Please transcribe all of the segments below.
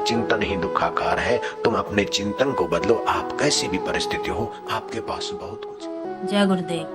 चिंतन ही दुखाकार है। तुम अपने चिंतन को बदलो, आप कैसी भी परिस्थिति हो, आपके पास बहुत कुछ। जय गुरुदेव।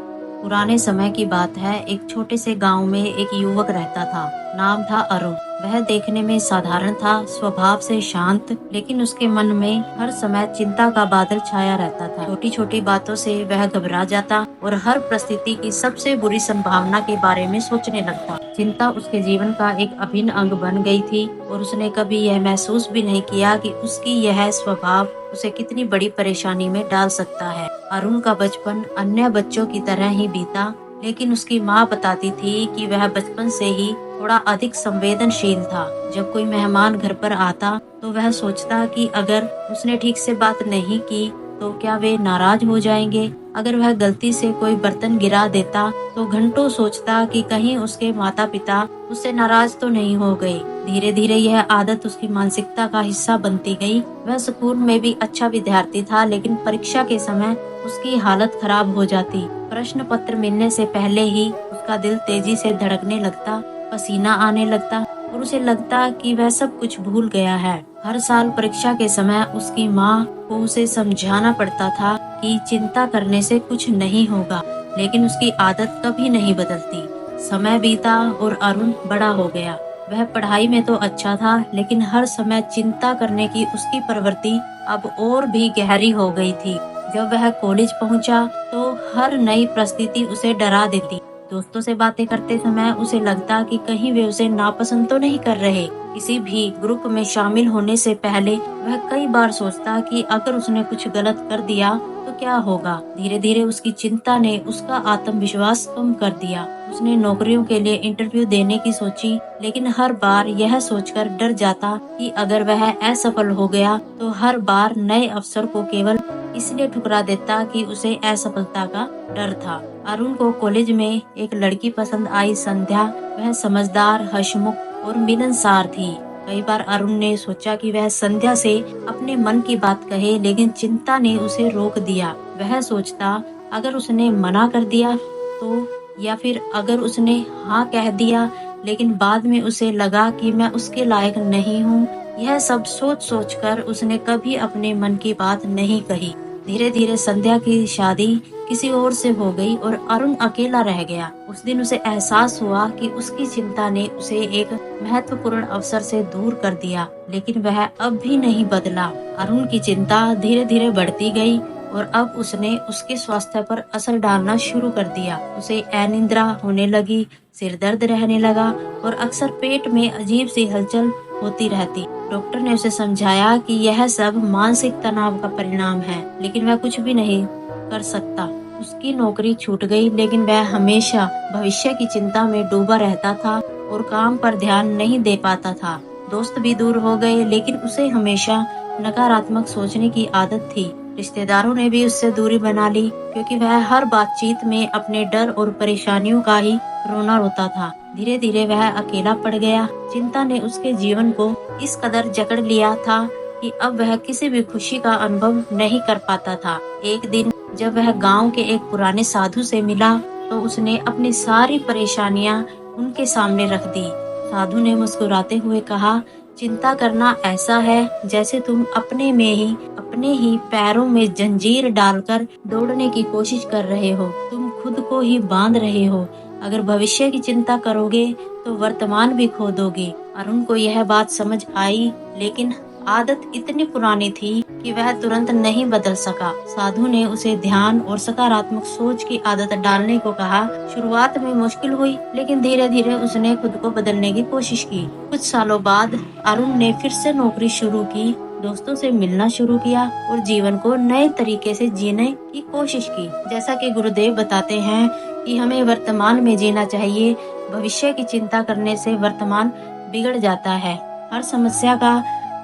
पुराने समय की बात है। एक छोटे से गांव में एक युवक रहता था। नाम था अरुण। वह देखने में साधारण था, स्वभाव से शांत, लेकिन उसके मन में हर समय चिंता का बादल छाया रहता था। छोटी छोटी बातों से वह घबरा जाता और हर परिस्थिति की सबसे बुरी संभावना के बारे में सोचने लगता। चिंता उसके जीवन का एक अभिन्न अंग बन गई थी और उसने कभी यह महसूस भी नहीं किया कि उसकी यह स्वभाव उसे कितनी बड़ी परेशानी में डाल सकता है। अरुण का बचपन अन्य बच्चों की तरह ही बीता, लेकिन उसकी माँ बताती थी कि वह बचपन से ही थोड़ा अधिक संवेदनशील था। जब कोई मेहमान घर पर आता तो वह सोचता कि अगर उसने ठीक से बात नहीं की तो क्या वे नाराज हो जाएंगे। अगर वह गलती से कोई बर्तन गिरा देता तो घंटों सोचता कि कहीं उसके माता पिता उससे नाराज तो नहीं हो गए। धीरे धीरे यह आदत उसकी मानसिकता का हिस्सा बनती गई। वह स्कूल में भी अच्छा विद्यार्थी था, लेकिन परीक्षा के समय उसकी हालत खराब हो जाती। प्रश्न पत्र मिलने से पहले ही उसका दिल तेजी से धड़कने लगता, पसीना आने लगता और उसे लगता कि वह सब कुछ भूल गया है। हर साल परीक्षा के समय उसकी माँ को उसे समझाना पड़ता था कि चिंता करने से कुछ नहीं होगा, लेकिन उसकी आदत कभी नहीं बदलती। समय बीता और अरुण बड़ा हो गया। वह पढ़ाई में तो अच्छा था, लेकिन हर समय चिंता करने की उसकी प्रवृत्ति अब और भी गहरी हो गई थी। जब वह कॉलेज पहुंचा तो हर नई परिस्थिति उसे डरा देती। दोस्तों से बातें करते समय उसे लगता कि कहीं वे उसे नापसंद तो नहीं कर रहे। किसी भी ग्रुप में शामिल होने से पहले वह कई बार सोचता कि अगर उसने कुछ गलत कर दिया तो क्या होगा। धीरे धीरे उसकी चिंता ने उसका आत्मविश्वास कम कर दिया। उसने नौकरियों के लिए इंटरव्यू देने की सोची, लेकिन हर बार यह सोचकर डर जाता कि अगर वह असफल हो गया तो हर बार नए अवसर को केवल इसलिए ठुकरा देता कि उसे असफलता का डर था। अरुण को कॉलेज में एक लड़की पसंद आई, संध्या। वह समझदार, हंसमुख और मिलनसार थी। कई बार अरुण ने सोचा कि वह संध्या से अपने मन की बात कहे, लेकिन चिंता ने उसे रोक दिया। वह सोचता अगर उसने मना कर दिया तो, या फिर अगर उसने हाँ कह दिया लेकिन बाद में उसे लगा कि मैं उसके लायक नहीं हूँ। यह सब सोच सोच कर उसने कभी अपने मन की बात नहीं कही। धीरे धीरे संध्या की शादी किसी और से हो गई और अरुण अकेला रह गया। उस दिन उसे एहसास हुआ कि उसकी चिंता ने उसे एक महत्वपूर्ण अवसर से दूर कर दिया, लेकिन वह अब भी नहीं बदला। अरुण की चिंता धीरे धीरे बढ़ती गई और अब उसने उसके स्वास्थ्य पर असर डालना शुरू कर दिया। उसे अनिद्रा होने लगी, सिर दर्द रहने लगा और अक्सर पेट में अजीब सी हलचल होती रहती। डॉक्टर ने उसे समझाया कि यह सब मानसिक तनाव का परिणाम है, लेकिन वह कुछ भी नहीं कर सकता। उसकी नौकरी छूट गई, लेकिन वह हमेशा भविष्य की चिंता में डूबा रहता था और काम पर ध्यान नहीं दे पाता था। दोस्त भी दूर हो गए, लेकिन उसे हमेशा नकारात्मक सोचने की आदत थी। रिश्तेदारों ने भी उससे दूरी बना ली, क्योंकि वह हर बातचीत में अपने डर और परेशानियों का ही रोना रोता था। धीरे धीरे वह अकेला पड़ गया। चिंता ने उसके जीवन को इस कदर जकड़ लिया था कि अब वह किसी भी खुशी का अनुभव नहीं कर पाता था। एक दिन जब वह गांव के एक पुराने साधु से मिला तो उसने अपनी सारी परेशानियां उनके सामने रख दी। साधु ने मुस्कुराते हुए कहा, चिंता करना ऐसा है जैसे तुम अपने ही पैरों में जंजीर डालकर दौड़ने की कोशिश कर रहे हो। तुम खुद को ही बांध रहे हो। अगर भविष्य की चिंता करोगे तो वर्तमान भी खो दोगे। अरुण को यह बात समझ आई, लेकिन आदत इतनी पुरानी थी कि वह तुरंत नहीं बदल सका। साधु ने उसे ध्यान और सकारात्मक सोच की आदत डालने को कहा। शुरुआत में मुश्किल हुई, लेकिन धीरे धीरे उसने खुद को बदलने की कोशिश की। कुछ सालों बाद अरुण ने फिर से नौकरी शुरू की, दोस्तों से मिलना शुरू किया और जीवन को नए तरीके से जीने की कोशिश की। जैसा कि गुरुदेव बताते हैं कि हमें वर्तमान में जीना चाहिए। भविष्य की चिंता करने से वर्तमान बिगड़ जाता है। हर समस्या का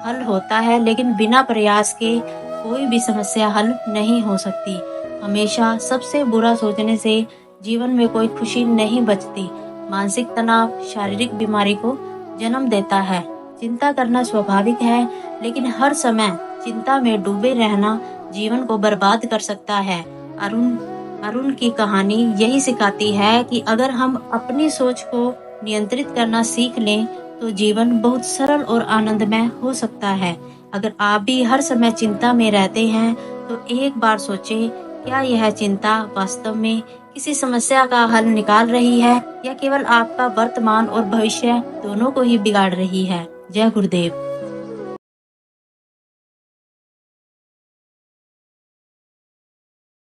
हल होता है, लेकिन बिना प्रयास के कोई भी समस्या हल नहीं हो सकती। हमेशा सबसे बुरा सोचने से जीवन में कोई खुशी नहीं बचती। मानसिक तनाव शारीरिक बीमारी को जन्म देता है। चिंता करना स्वाभाविक है, लेकिन हर समय चिंता में डूबे रहना जीवन को बर्बाद कर सकता है। अरुण की कहानी यही सिखाती है कि अगर हम अपनी सोच को नियंत्रित करना सीख लें तो जीवन बहुत सरल और आनंदमय हो सकता है। अगर आप भी हर समय चिंता में रहते हैं तो एक बार सोचें, क्या यह चिंता वास्तव में किसी समस्या का हल निकाल रही है या केवल आपका वर्तमान और भविष्य दोनों को ही बिगाड़ रही है। जय गुरुदेव।